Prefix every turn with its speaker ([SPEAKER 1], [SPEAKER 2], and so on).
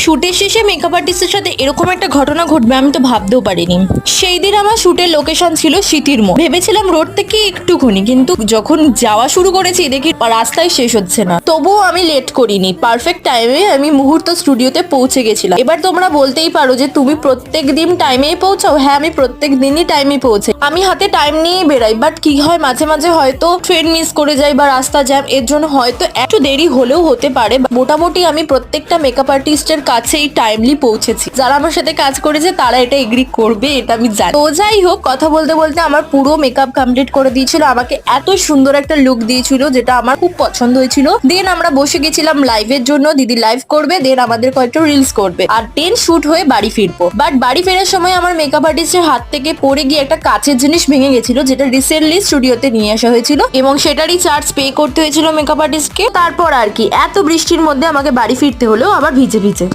[SPEAKER 1] শুটের শেষে মেকআপ আর্টিস্টের সাথে এরকম একটা ঘটনা ঘটবে আমি তো ভাবতেও পারিনি। সেই দিন আমার শুটের লোকেশন ছিল স্মৃতির মোড়। ভেবেছিলাম রোড থেকে একটুখানি, কিন্তু যখন যাওয়া শুরু করেছি দেখি রাস্তায় শেষ হচ্ছে না। তবুও আমি লেট করিনি, পারফেক্ট টাইমে আমি মুহূর্ত স্টুডিওতে পৌঁছে গেছিলাম। এবার তোমরা বলতেই পারো যে তুমি প্রত্যেক দিন টাইমেই পৌঁছাও। হ্যাঁ, আমি প্রত্যেক দিনই টাইমে পৌঁছে, আমি হাতে টাইম নিয়ে বেরাই। বাট কি হয়, মাঝে মাঝে হয়তো ট্রেন মিস করে যাই বা রাস্তা জ্যাম, এর জন্য হয়তো একটু দেরি হলেও হতে পারে। মোটামুটি আমি প্রত্যেকটা মেকআপ আর্টিস্টের কাছেই টাইমলি পৌঁছেছি। যারা আমার সাথে কাজ করেছে তারা এটা এগ্রি করবে, এটা আমি জানি। তো যাই হোক, কথা বলতে বলতে আমার পুরো মেকআপ কমপ্লিট করে দিয়েছিল, আমাকে এত সুন্দর একটা লুক দিয়েছিল যেটা আমার খুব পছন্দ হয়েছিল। দেন আমরা বসে গেছিলাম লাইভের জন্য, দিদি লাইভ করবে, দেন আমাদের কয়েকটা রিলস করবে, আর দেন শুট হয়ে বাড়ি ফিরবো। বাট বাড়ি ফেরার সময় আমার মেকআপ আর্টিস্টের হাত থেকে পড়ে গিয়ে একটা কাচের জিনিস ভেঙে গেছিল, যেটা রিসেন্টলি স্টুডিওতে নিয়ে আসা হয়েছিল এবং সেটারই চার্জ পে করতে হয়েছিল মেকআপ আর্টিস্টকে। তারপর আর কি, এত বৃষ্টির মধ্যে আমাকে বাড়ি ফিরতে হলো আবার ভিজে ভিজে।